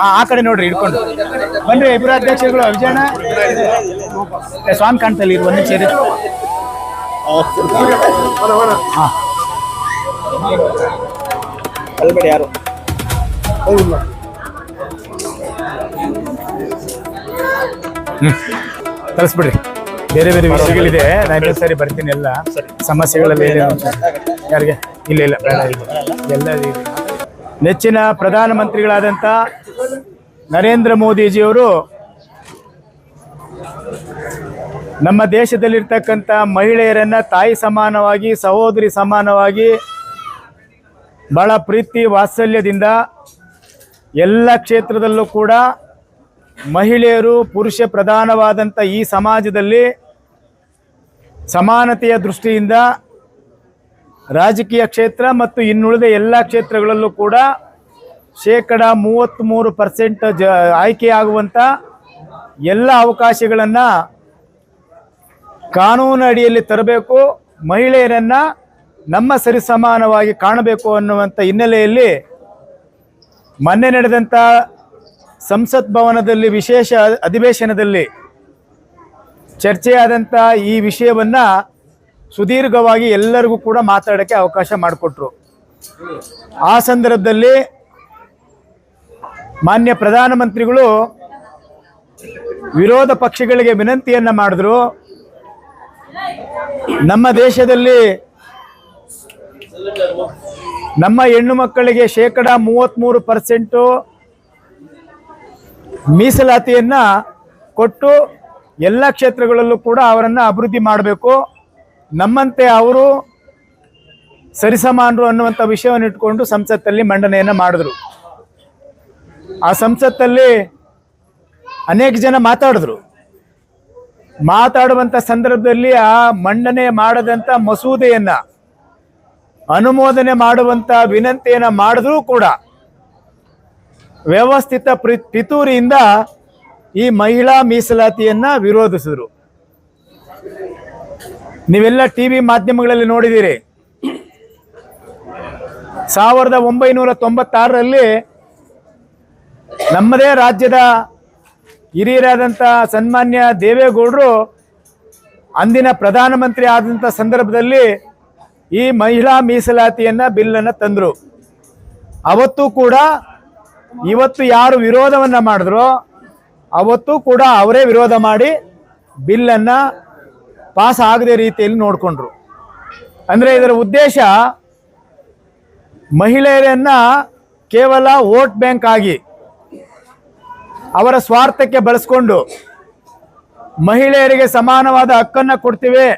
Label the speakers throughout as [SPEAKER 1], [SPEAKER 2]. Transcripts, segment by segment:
[SPEAKER 1] ಆ ಕಡೆ ನೋಡ್ರಿ ಇಟ್ಕೊಂಡು ಬನ್ರಿ ಇಬ್ಬರು ಅಧ್ಯಕ್ಷರುಗಳು. ವಿಜಯಣ್ಣ ಸ್ವಾಮಿ ಕಾಣ್ತಲ್ಲಿ ಇರು, ಒಂದೇ ಸೇರಿ.
[SPEAKER 2] ಅಲ್ಬೇಡಿ ಯಾರು
[SPEAKER 1] ಕಳಿಸ್ಬಿಡ್ರಿ. ಬೇರೆ ಬೇರೆ ವಿಷಯಗಳಿದೆ, ನಾನು ಸರಿ ಬರ್ತೀನಿ. ಎಲ್ಲ ಸಮಸ್ಯೆಗಳೆಲ್ಲ ಯಾರಿಗೆ ಇಲ್ಲ ಬೇಡ ಎಲ್ಲ ನೆಚ್ಚಿನ ಪ್ರಧಾನಮಂತ್ರಿಗಳಾದಂಥ ನರೇಂದ್ರ ಮೋದಿಜಿಯವರು ನಮ್ಮ ದೇಶದಲ್ಲಿರ್ತಕ್ಕಂಥ ಮಹಿಳೆಯರನ್ನು ತಾಯಿ ಸಮಾನವಾಗಿ, ಸಹೋದರಿ ಸಮಾನವಾಗಿ, ಬಹಳ ಪ್ರೀತಿ ವಾತ್ಸಲ್ಯದಿಂದ ಎಲ್ಲ ಕ್ಷೇತ್ರದಲ್ಲೂ ಕೂಡ ಮಹಿಳೆಯರು ಪುರುಷ ಪ್ರಧಾನವಾದಂಥ ಈ ಸಮಾಜದಲ್ಲಿ ಸಮಾನತೆಯ ದೃಷ್ಟಿಯಿಂದ ರಾಜಕೀಯ ಕ್ಷೇತ್ರ ಮತ್ತು ಇನ್ನುಳಿದ ಎಲ್ಲ ಕ್ಷೇತ್ರಗಳಲ್ಲೂ ಕೂಡ 33% ಆಯ್ಕೆಯಾಗುವಂಥ ಎಲ್ಲ ಅವಕಾಶಗಳನ್ನು ಕಾನೂನು ಅಡಿಯಲ್ಲಿ ತರಬೇಕು, ಮಹಿಳೆಯರನ್ನು ನಮ್ಮ ಸರಿಸಮಾನವಾಗಿ ಕಾಣಬೇಕು ಅನ್ನುವಂಥ ಹಿನ್ನೆಲೆಯಲ್ಲಿ ಮೊನ್ನೆ ನಡೆದಂಥ ಸಂಸತ್ ಭವನದಲ್ಲಿ ವಿಶೇಷ ಅಧಿವೇಶನದಲ್ಲಿ ಚರ್ಚೆಯಾದಂಥ ಈ ವಿಷಯವನ್ನು ಸುದೀರ್ಘವಾಗಿ ಎಲ್ಲರಿಗೂ ಕೂಡ ಮಾತಾಡೋಕ್ಕೆ ಅವಕಾಶ ಮಾಡಿಕೊಟ್ರು. ಆ ಸಂದರ್ಭದಲ್ಲಿ ಮಾನ್ಯ ಪ್ರಧಾನಮಂತ್ರಿಗಳು ವಿರೋಧ ಪಕ್ಷಗಳಿಗೆ ವಿನಂತಿಯನ್ನು ಮಾಡಿದ್ರು. ನಮ್ಮ ದೇಶದಲ್ಲಿ ನಮ್ಮ ಹೆಣ್ಣು ಮಕ್ಕಳಿಗೆ 33% ಮೀಸಲಾತಿಯನ್ನು ಕೊಟ್ಟು ಎಲ್ಲ ಕ್ಷೇತ್ರಗಳಲ್ಲೂ ಕೂಡ ಅವರನ್ನು ಅಭಿವೃದ್ಧಿ ಮಾಡಬೇಕು, ನಮ್ಮಂತೆ ಅವರು ಸರಿಸಮಾನರು ಅನ್ನುವಂಥ ವಿಷಯವನ್ನು ಇಟ್ಕೊಂಡು ಸಂಸತ್ತಲ್ಲಿ ಮಂಡನೆಯನ್ನು ಮಾಡಿದ್ರು. ಆ ಸಂಸತ್ತಲ್ಲಿ ಅನೇಕ ಜನ ಮಾತಾಡುವಂಥ ಸಂದರ್ಭದಲ್ಲಿ ಆ ಮಂಡನೆ ಮಾಡದಂಥ ಮಸೂದೆಯನ್ನು ಅನುಮೋದನೆ ಮಾಡುವಂಥ ವಿನಂತಿಯನ್ನು ಮಾಡಿದ್ರೂ ಕೂಡ ವ್ಯವಸ್ಥಿತ ಪಿತೂರಿಯಿಂದ ಈ ಮಹಿಳಾ ಮೀಸಲಾತಿಯನ್ನು ವಿರೋಧಿಸಿದ್ರು. ನೀವೆಲ್ಲ ಟಿವಿ ಮಾಧ್ಯಮಗಳಲ್ಲಿ ನೋಡಿದ್ದೀರಿ. 1996ರಲ್ಲಿ ನಮ್ಮದೇ ರಾಜ್ಯದ ಹಿರಿಯರಾದಂಥ ಸನ್ಮಾನ್ಯ ದೇವೇಗೌಡರು ಅಂದಿನ ಪ್ರಧಾನಮಂತ್ರಿ ಆದಂಥ ಸಂದರ್ಭದಲ್ಲಿ ಈ ಮಹಿಳಾ ಮೀಸಲಾತಿಯನ್ನು ಬಿಲ್ಲನ್ನು ತಂದರು. ಅವತ್ತು ಕೂಡ ಇವತ್ತು ಯಾರು ವಿರೋಧವನ್ನು ಮಾಡಿದ್ರೋ ಅವತ್ತು ಕೂಡ ಅವರೇ ವಿರೋಧ ಮಾಡಿ ಬಿಲ್ಲನ್ನು ಪಾಸ್ ಆಗದೆ ರೀತಿಯಲ್ಲಿ ನೋಡಿಕೊಂಡ್ರು. ಅಂದರೆ ಇದರ ಉದ್ದೇಶ ಮಹಿಳೆಯರನ್ನು ಕೇವಲ ವೋಟ್ ಬ್ಯಾಂಕ್ ಆಗಿ ಅವರ ಸ್ವಾರ್ಥಕ್ಕೆ ಬಳಸ್ಕೊಂಡು ಮಹಿಳೆಯರಿಗೆ ಸಮಾನವಾದ ಹಕ್ಕನ್ನು ಕೊಡ್ತೀವಿ,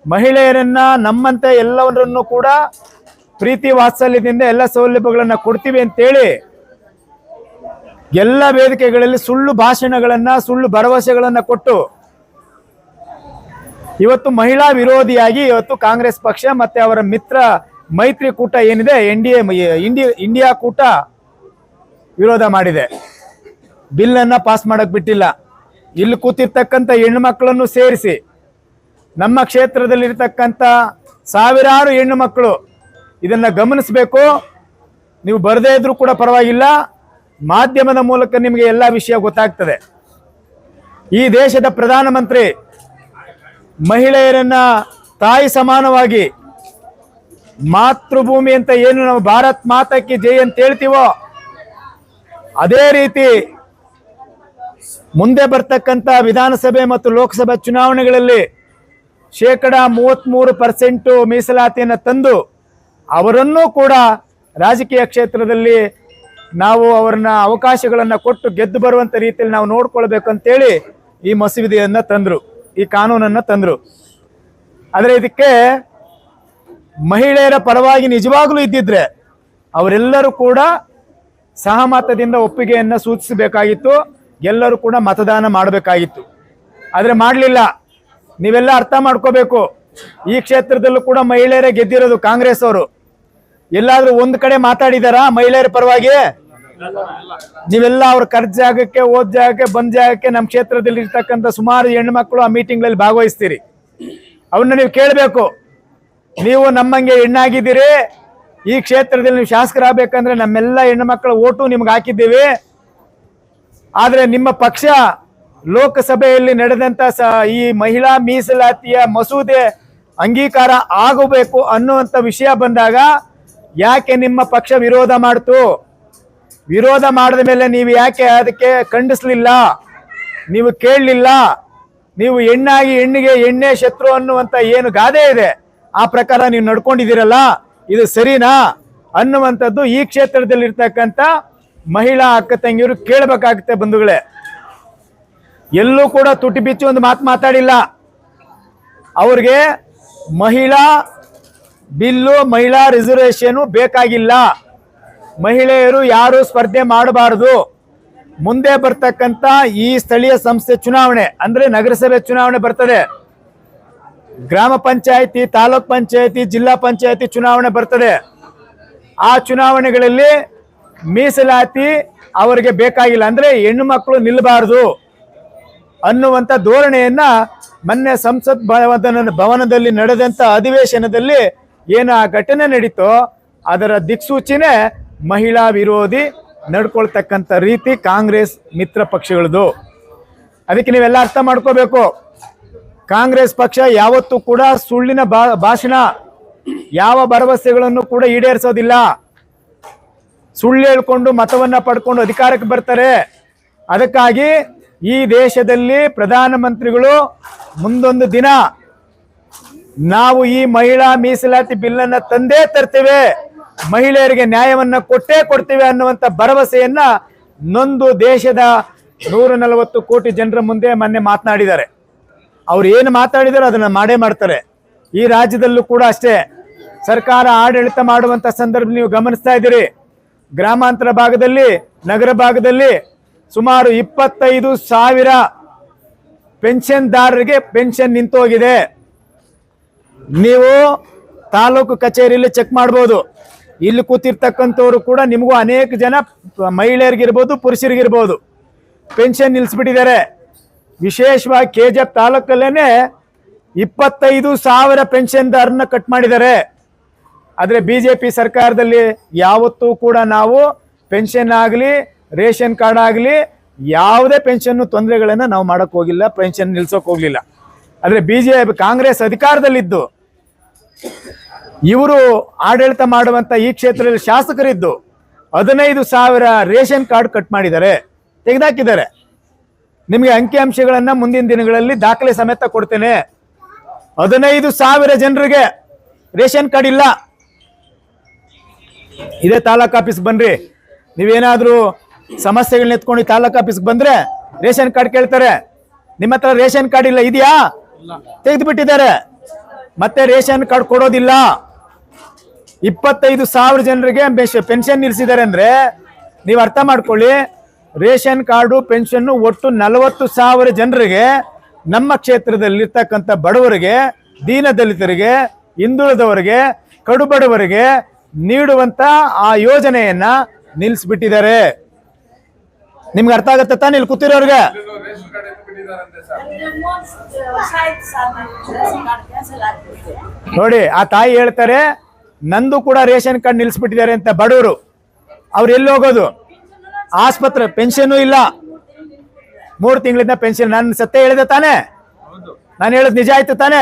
[SPEAKER 1] ಮಹಿಳೆಯರನ್ನು ನಮ್ಮಂತೆ ಎಲ್ಲವನ್ನೂ ಕೂಡ ಪ್ರೀತಿ ವಾತ್ಸಲ್ಯದಿಂದ ಎಲ್ಲ ಸೌಲಭ್ಯಗಳನ್ನು ಕೊಡ್ತೀವಿ ಅಂತೇಳಿ ಎಲ್ಲ ವೇದಿಕೆಗಳಲ್ಲಿ ಸುಳ್ಳು ಭಾಷಣಗಳನ್ನು, ಸುಳ್ಳು ಭರವಸೆಗಳನ್ನು ಕೊಟ್ಟು ಇವತ್ತು ಮಹಿಳಾ ವಿರೋಧಿಯಾಗಿ ಇವತ್ತು ಕಾಂಗ್ರೆಸ್ ಪಕ್ಷ ಮತ್ತು ಅವರ ಮಿತ್ರ ಮೈತ್ರಿಕೂಟ ಏನಿದೆ ಇಂಡಿಯಾ ಕೂಟ ವಿರೋಧ ಮಾಡಿದೆ. ಬಿಲ್ಲನ್ನು ಪಾಸ್ ಮಾಡೋಕ್ಕೆ ಬಿಟ್ಟಿಲ್ಲ. ಇಲ್ಲಿ ಕೂತಿರ್ತಕ್ಕಂಥ ಹೆಣ್ಣು ಮಕ್ಕಳನ್ನು ಸೇರಿಸಿ ನಮ್ಮ ಕ್ಷೇತ್ರದಲ್ಲಿರ್ತಕ್ಕಂಥ ಸಾವಿರಾರು ಹೆಣ್ಣು ಮಕ್ಕಳು ಇದನ್ನು ಗಮನಿಸಬೇಕು. ನೀವು ಬರದೇ ಇದ್ರೂ ಕೂಡ ಪರವಾಗಿಲ್ಲ, ಮಾಧ್ಯಮದ ಮೂಲಕ ನಿಮಗೆ ಎಲ್ಲ ವಿಷಯ ಗೊತ್ತಾಗ್ತದೆ. ಈ ದೇಶದ ಪ್ರಧಾನಮಂತ್ರಿ ಮಹಿಳೆಯರನ್ನ ತಾಯಿ ಸಮಾನವಾಗಿ ಮಾತೃಭೂಮಿ ಅಂತ ಏನು ನಾವು ಭಾರತ್ ಮಾತಕ್ಕೆ ಜೈ ಅಂತ ಹೇಳ್ತೀವೋ ಅದೇ ರೀತಿ ಮುಂದೆ ಬರ್ತಕ್ಕಂಥ ವಿಧಾನಸಭೆ ಮತ್ತು ಲೋಕಸಭಾ ಚುನಾವಣೆಗಳಲ್ಲಿ 33% ಮೀಸಲಾತಿಯನ್ನು ತಂದು ಅವರನ್ನೂ ಕೂಡ ರಾಜಕೀಯ ಕ್ಷೇತ್ರದಲ್ಲಿ ನಾವು ಅವರನ್ನ ಅವಕಾಶಗಳನ್ನು ಕೊಟ್ಟು ಗೆದ್ದು ಬರುವಂಥ ರೀತಿಯಲ್ಲಿ ನಾವು ನೋಡ್ಕೊಳ್ಬೇಕಂತೇಳಿ ಈ ಮಸೂದೆಯನ್ನು ತಂದರು, ಈ ಕಾನೂನನ್ನು ತಂದರು. ಆದರೆ ಇದಕ್ಕೆ ಮಹಿಳೆಯರ ಪರವಾಗಿ ನಿಜವಾಗ್ಲೂ ಇದ್ದಿದ್ರೆ ಅವರೆಲ್ಲರೂ ಕೂಡ ಸಹಮತದಿಂದ ಒಪ್ಪಿಗೆಯನ್ನು ಸೂಚಿಸಬೇಕಾಗಿತ್ತು, ಎಲ್ಲರೂ ಕೂಡ ಮತದಾನ ಮಾಡಬೇಕಾಗಿತ್ತು. ಆದರೆ ಮಾಡಲಿಲ್ಲ. ನೀವೆಲ್ಲ ಅರ್ಥ ಮಾಡ್ಕೋಬೇಕು, ಈ ಕ್ಷೇತ್ರದಲ್ಲೂ ಕೂಡ ಮಹಿಳೆಯರೇ ಗೆದ್ದಿರೋದು ಕಾಂಗ್ರೆಸ್ ಅವರು. ಎಲ್ಲಾದರೂ ಒಂದು ಕಡೆ ಮಾತಾಡಿದಾರಾ ಮಹಿಳೆಯರ ಪರವಾಗಿ? ನೀವೆಲ್ಲ ಅವ್ರ ಖರ್ಚು ಜಾಗಕ್ಕೆ, ಓದ್ ಜಾಗಕ್ಕೆ, ಬಂದ್ ಜಾಗಕ್ಕೆ ನಮ್ಮ ಕ್ಷೇತ್ರದಲ್ಲಿ ಇರ್ತಕ್ಕಂಥ ಸುಮಾರು ಹೆಣ್ಮಕ್ಳು ಆ ಮೀಟಿಂಗ್ಗಳಲ್ಲಿ ಭಾಗವಹಿಸ್ತೀರಿ. ಅವನ್ನ ನೀವು ಕೇಳಬೇಕು. ನೀವು ನಮ್ಮಂಗೆ ಹೆಣ್ಣಾಗಿದ್ದೀರಿ, ಈ ಕ್ಷೇತ್ರದಲ್ಲಿ ನೀವು ಶಾಸಕರಾಗಬೇಕಂದ್ರೆ ನಮ್ಮೆಲ್ಲ ಹೆಣ್ಣು ಮಕ್ಕಳ ಓಟು ನಿಮ್ಗೆ ಹಾಕಿದ್ದೀವಿ. ಆದರೆ ನಿಮ್ಮ ಪಕ್ಷ ಲೋಕಸಭೆಯಲ್ಲಿ ನಡೆದಂತ ಈ ಮಹಿಳಾ ಮೀಸಲಾತಿಯ ಮಸೂದೆ ಅಂಗೀಕಾರ ಆಗಬೇಕು ಅನ್ನುವಂಥ ವಿಷಯ ಬಂದಾಗ ಯಾಕೆ ನಿಮ್ಮ ಪಕ್ಷ ವಿರೋಧ ಮಾಡ್ತು? ವಿರೋಧ ಮಾಡಿದ ಮೇಲೆ ನೀವು ಯಾಕೆ ಅದಕ್ಕೆ ಖಂಡಿಸ್ಲಿಲ್ಲ? ನೀವು ಕೇಳಲಿಲ್ಲ? ನೀವು ಹೆಣ್ಣಾಗಿ ಹೆಣ್ಣಿಗೆ ಎಣ್ಣೆ ಶತ್ರು ಅನ್ನುವಂಥ ಏನು ಗಾದೆ ಇದೆ ಆ ಪ್ರಕಾರ ನೀವು ನಡ್ಕೊಂಡಿದ್ದೀರಲ್ಲ, ಇದು ಸರಿನಾ ಅನ್ನುವಂಥದ್ದು ಈ ಕ್ಷೇತ್ರದಲ್ಲಿ ಇರ್ತಕ್ಕಂಥ ಮಹಿಳಾ ಅಕ್ಕ ತಂಗಿಯರು ಕೇಳಬೇಕಾಗುತ್ತೆ ಬಂಧುಗಳೇ. ಎಲ್ಲೂ ಕೂಡ ತುಟಿ ಬಿಚ್ಚಿ ಒಂದು ಮಾತು ಮಾತಾಡಿಲ್ಲ. ಅವ್ರಿಗೆ ಮಹಿಳಾ ಬಿಲ್ಲು, ಮಹಿಳಾ ರಿಸರ್ವೇಶನ್ ಬೇಕಾಗಿಲ್ಲ. ಮಹಿಳೆಯರು ಯಾರು ಸ್ಪರ್ಧೆ ಮಾಡಬಾರದು. ಮುಂದೆ ಬರ್ತಕ್ಕಂಥ ಈ ಸ್ಥಳೀಯ ಸಂಸ್ಥೆ ಚುನಾವಣೆ ಅಂದ್ರೆ ನಗರಸಭೆ ಚುನಾವಣೆ ಬರ್ತದೆ, ಗ್ರಾಮ ಪಂಚಾಯತಿ, ತಾಲೂಕ್ ಪಂಚಾಯತಿ, ಜಿಲ್ಲಾ ಪಂಚಾಯತಿ ಚುನಾವಣೆ ಬರ್ತದೆ. ಆ ಚುನಾವಣೆಗಳಲ್ಲಿ ಮೀಸಲಾತಿ ಅವರಿಗೆ ಬೇಕಾಗಿಲ್ಲ, ಅಂದ್ರೆ ಹೆಣ್ಣು ಮಕ್ಕಳು ನಿಲ್ಲಬಾರದು ಅನ್ನುವಂಥ ಧೋರಣೆಯನ್ನ ಮೊನ್ನೆ ಸಂಸತ್ ಭವನದಲ್ಲಿ ನಡೆದಂತ ಅಧಿವೇಶನದಲ್ಲಿ ಏನು ಆ ಘಟನೆ ನಡೀತೋ ಅದರ ದಿಕ್ಸೂಚಿನೇ ಮಹಿಳಾ ವಿರೋಧಿ ನಡ್ಕೊಳ್ತಕ್ಕಂಥ ರೀತಿ ಕಾಂಗ್ರೆಸ್ ಮಿತ್ರ ಪಕ್ಷಗಳದು. ಅದಕ್ಕೆ ನೀವೆಲ್ಲ ಅರ್ಥ ಮಾಡ್ಕೋಬೇಕು. ಕಾಂಗ್ರೆಸ್ ಪಕ್ಷ ಯಾವತ್ತೂ ಕೂಡ ಸುಳ್ಳಿನ ಭಾಷಣ, ಯಾವ ಭರವಸೆಗಳನ್ನು ಕೂಡ ಈಡೇರಿಸೋದಿಲ್ಲ. ಸುಳ್ಳು ಹೇಳ್ಕೊಂಡು ಮತವನ್ನ ಪಡ್ಕೊಂಡು ಅಧಿಕಾರಕ್ಕೆ ಬರ್ತಾರೆ. ಅದಕ್ಕಾಗಿ ಈ ದೇಶದಲ್ಲಿ ಪ್ರಧಾನಮಂತ್ರಿಗಳು ಮುಂದೊಂದು ದಿನ ನಾವು ಈ ಮಹಿಳಾ ಮೀಸಲಾತಿ ಬಿಲ್ಲನ್ನು ತಂದೇ ತರ್ತೇವೆ, ಮಹಿಳೆಯರಿಗೆ ನ್ಯಾಯವನ್ನ ಕೊಟ್ಟೇ ಕೊಡ್ತೇವೆ ಅನ್ನುವಂಥ ಭರವಸೆಯನ್ನ ನೊಂದು ದೇಶದ 140 ಕೋಟಿ ಜನರ ಮುಂದೆ ಮೊನ್ನೆ ಮಾತನಾಡಿದ್ದಾರೆ. ಅವ್ರು ಏನು ಮಾತಾಡಿದಾರೋ ಅದನ್ನ ಮಾಡೇ ಮಾಡ್ತಾರೆ. ಈ ರಾಜ್ಯದಲ್ಲೂ ಕೂಡ ಅಷ್ಟೇ. ಸರ್ಕಾರ ಆಡಳಿತ ಮಾಡುವಂತ ಸಂದರ್ಭ ನೀವು ಗಮನಿಸ್ತಾ ಇದ್ದೀರಿ. ಗ್ರಾಮಾಂತರ ಭಾಗದಲ್ಲಿ, ನಗರ ಭಾಗದಲ್ಲಿ ಸುಮಾರು 25,000 ಪೆನ್ಷನ್ದಾರರಿಗೆ ಪೆನ್ಷನ್ ನಿಂತೋಗಿದೆ. ನೀವು ತಾಲೂಕು ಕಚೇರಿಯಲ್ಲಿ ಚೆಕ್ ಮಾಡ್ಬೋದು. ಇಲ್ಲಿ ಕೂತಿರ್ತಕ್ಕಂಥವ್ರು ಕೂಡ ನಿಮಗೂ ಅನೇಕ ಜನ ಮಹಿಳೆಯರಿಗಿರ್ಬೋದು, ಪುರುಷರಿಗಿರ್ಬೋದು, ಪೆನ್ಷನ್ ನಿಲ್ಲಿಸ್ಬಿಟ್ಟಿದ್ದಾರೆ. ವಿಶೇಷವಾಗಿ KGF ತಾಲೂಕಲ್ಲೇನೆ 25,000 ಪೆನ್ಷನ್ದಾರನ್ನ ಕಟ್ ಮಾಡಿದ್ದಾರೆ. ಆದರೆ BJP ಸರ್ಕಾರದಲ್ಲಿ ಯಾವತ್ತೂ ಕೂಡ ನಾವು ಪೆನ್ಷನ್ ಆಗಲಿ, ರೇಷನ್ ಕಾರ್ಡ್ ಆಗಲಿ, ಯಾವುದೇ ಪೆನ್ಷನ್ ತೊಂದರೆಗಳನ್ನು ನಾವು ಮಾಡಕ್ ಹೋಗಿಲ್ಲ, ಪೆನ್ಷನ್ ನಿಲ್ಸೋಕೆ ಹೋಗ್ಲಿಲ್ಲ. ಆದರೆ ಕಾಂಗ್ರೆಸ್ ಅಧಿಕಾರದಲ್ಲಿದ್ದು ಇವರು ಆಡಳಿತ ಮಾಡುವಂತ ಈ ಕ್ಷೇತ್ರದಲ್ಲಿ ಶಾಸಕರಿದ್ದು 15,000 ರೇಷನ್ ಕಾರ್ಡ್ ಕಟ್ ಮಾಡಿದ್ದಾರೆ, ತೆಗೆದಾಕಿದ್ದಾರೆ. ನಿಮಗೆ ಅಂಕಿಅಂಶಗಳನ್ನ ಮುಂದಿನ ದಿನಗಳಲ್ಲಿ ದಾಖಲೆ ಸಮೇತ ಕೊಡ್ತೇನೆ. 15,000 ಜನರಿಗೆ ರೇಷನ್ ಕಾರ್ಡ್ ಇಲ್ಲ. ಇದೇ ತಾಲೂಕ್ ಆಫೀಸ್ ಬನ್ರಿ, ನೀವೇನಾದ್ರೂ ಸಮಸ್ಯೆಗಳನ್ನ ಎತ್ಕೊಂಡು ತಾಲೂಕ್ ಆಫೀಸ್ಗೆ ಬಂದ್ರೆ ರೇಷನ್ ಕಾರ್ಡ್ ಕೇಳ್ತಾರೆ. ನಿಮ್ಮ ಹತ್ರ ರೇಷನ್ ಕಾರ್ಡ್ ಇಲ್ಲ, ಇದೆಯಾ? ತೆಗೆದು ಬಿಟ್ಟಿದ್ದಾರೆ. ಮತ್ತೆ ರೇಷನ್ ಕಾರ್ಡ್ ಕೊಡೋದಿಲ್ಲ. 25,000 ಜನರಿಗೆ ಪೆನ್ಷನ್ ನಿಲ್ಲಿಸಿದ್ದಾರೆ ಅಂದ್ರೆ ನೀವು ಅರ್ಥ ಮಾಡ್ಕೊಳ್ಳಿ. ರೇಷನ್ ಕಾರ್ಡು, ಪೆನ್ಷನ್ ಒಟ್ಟು 40,000 ಜನರಿಗೆ, ನಮ್ಮ ಕ್ಷೇತ್ರದಲ್ಲಿರ್ತಕ್ಕಂಥ ಬಡವರಿಗೆ, ದೀನ ದಲಿತರಿಗೆ, ಹಿಂದುಳಿದವರಿಗೆ, ಕಡುಬಡವರಿಗೆ ನೀಡುವಂತ ಆ ಯೋಜನೆಯನ್ನ ನಿಲ್ಲಿಸ್ಬಿಟ್ಟಿದ್ದಾರೆ. ನಿಮ್ಗೆ ಅರ್ಥ ಆಗತ್ತೆ ತಾನೇ ಇಲ್ಲಿ ಕೂತಿರೋರ್ಗೆ? ನೋಡಿ, ಆ ತಾಯಿ ಹೇಳ್ತಾರೆ ನಂದು ಕೂಡ ರೇಷನ್ ಕಾರ್ಡ್ ನಿಲ್ಲಿಸ್ಬಿಟ್ಟಿದ್ದಾರೆ ಅಂತ. ಬಡವರು ಅವ್ರು ಎಲ್ಲಿ ಹೋಗೋದು? ಆಸ್ಪತ್ರೆ, ಪೆನ್ಷನ್ ಇಲ್ಲ, 3 ತಿಂಗಳಿಂದ ಪೆನ್ಷನ್. ನಾನು ಸತ್ಯ ಹೇಳಿದೆ ತಾನೆ? ನಾನು ಹೇಳೋದು ನಿಜ ಆಯ್ತು ತಾನೆ?